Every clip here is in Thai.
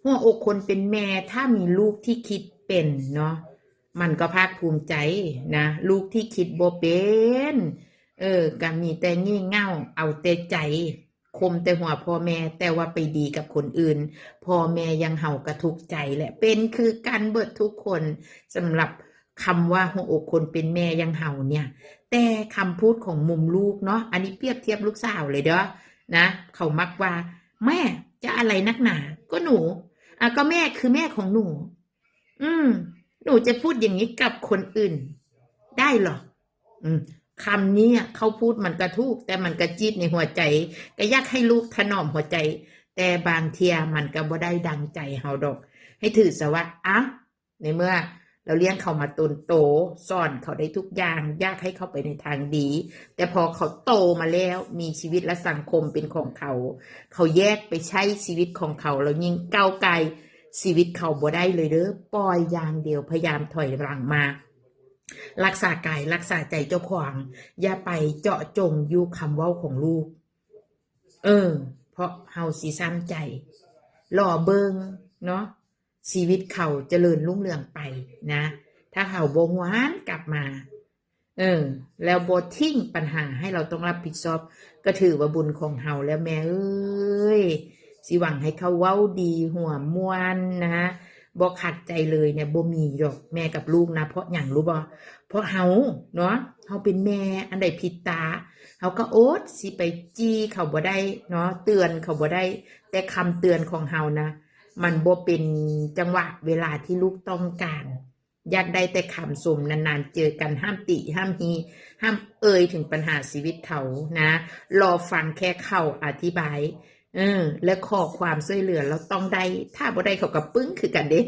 หัวอกคนเป็นแม่ถ้ามีลูกที่คิดเป็นเนาะมันก็ภาคภูมิใจนะลูกที่คิดบ่เป็นก็มีแต่งี่เง่าเอาแต่ใจคมแต่หัวพ่อแม่แต่ว่าไปดีกับคนอื่นพ่อแม่ยังเห่ากระทุกใจแหละเป็นคือกันเบิดทุกคนสำหรับคำว่าหัวอกคนเป็นแม่ยังเห่าเนี่ยแต่คำพูดของมุมลูกเนาะอันนี้เปรียบเทียบลูกสาวเลยเด้อนะเขามักว่าแม่จะอะไรนักหนาก็หนูก็แม่คือแม่ของหนูอืมหนูจะพูดอย่างนี้กับคนอื่นได้หรอคำนี้เขาพูดมันกระทุกแต่มันกระจี๊ดในหัวใจก็อยากให้ลูกถนอมหัวใจแต่บางเทียมันก็บ่ได้ดังใจเฮาดอกให้ถือซะว่าในเมื่อเราเลี้ยงเขามาตนโตสอนเขาได้ทุกอย่างอยากให้เขาไปในทางดีแต่พอเขาโตมาแล้วมีชีวิตและสังคมเป็นของเขาเขาแยกไปใช้ชีวิตของเขาแล้วยิ่งก้าวไกลชีวิตเขาบ่ได้เลยเด้อปล่อยอย่างเดียวพยายามถอยหลังมารักษากายรักษาใจเจ้าของอย่าไปเจาะจงอยู่คำเว้าของลูกเพราะเฮาสิซ้ำใจหล่อเบิงเนาะชีวิตเขาเจริญรุ่งเรืองไปนะถ้าเขาบ่หวานกลับมาแล้วบ่ทิ้งปัญหาให้เราต้องรับผิดชอบก็ถือว่าบุญของเฮาแล้วแม่เอ้ยสิหวังให้เขาเว้าดีหัวม่วนนะบ่ขัดใจเลยเนี่ยบ่มีดอกแม่กับลูกนะเพราะหยังรู้บ่เพราะเฮาเนาะเฮาเป็นแม่อันใดผิดตาเฮาก็โอ๊ตสิไปจี้เขาบ่ได้เนาะเตือนเขาบ่ได้แต่คำเตือนของเฮานะมันบ่เป็นจังหวะเวลาที่ลูกต้องการอยากได้แต่คำชมนานๆเจอกันห้ามติห้ามฮีห้ามถึงปัญหาชีวิตเขานะรอฟังแค่เขาอธิบายและขอความช่วยเหลือเราต้องได้ถ้าบ่ได้เขาก็ปึ้งคือกันเด้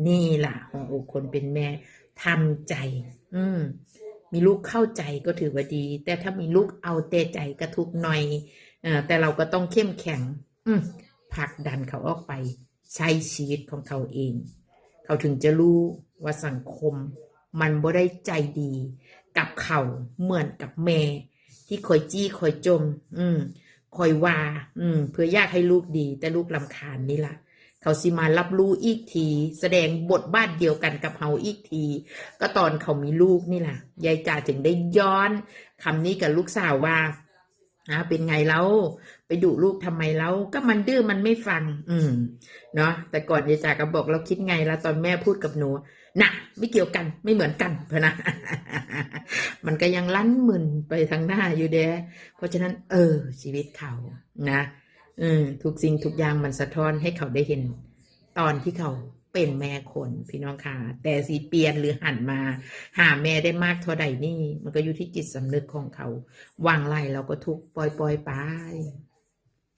นี่ล่ะหัวอกคนเป็นแม่ทำใจมีลูกเข้าใจก็ถือว่าดีแต่ถ้ามีลูกเอาแต่ใจก็ทุกหน่อยแต่เราก็ต้องเข้มแข็งผลักดันเขาออกไปใช้ชีวิตของเขาเองเขาถึงจะรู้ว่าสังคมมันบ่ได้ใจดีกับเขาเหมือนกับแม่ที่คอยจี้คอยจมคอยว่าเพื่ออยากให้ลูกดีแต่ลูกรำคาญนี่ล่ะเขาสิมารับรู้อีกทีแสดงบทบาทเดียวกันกับเฮาอีกทีก็ตอนเขามีลูกนี่ล่ะยายจ๋าถึงได้ย้อนคำนี้กับลูกสาวว่าเป็นไงแล้วไปดุลูกทำไมแล้วก็มันดื้อมันไม่ฟังเนาะแต่ก่อนยายจ๋าก็บอกเราคิดไงแล้วตอนแม่พูดกับหนูน่ะไม่เกี่ยวกันไม่เหมือนกันพะนะ มันก็ยังลั่นมึนไปทางหน้าอยู่เด้เพราะฉะนั้นชีวิตเขานะทุกสิ่งทุกอย่างมันสะท้อนให้เขาได้เห็นตอนที่เขาเป็นแม่คนพี่น้องค่ะแต่สีเปลี่ยนหรือหันมาหาแม่ได้มากเท่าใดนี่มันก็อยู่ที่จิตสำนึกของเขาวางไล่เราก็ทุกปล่อยไป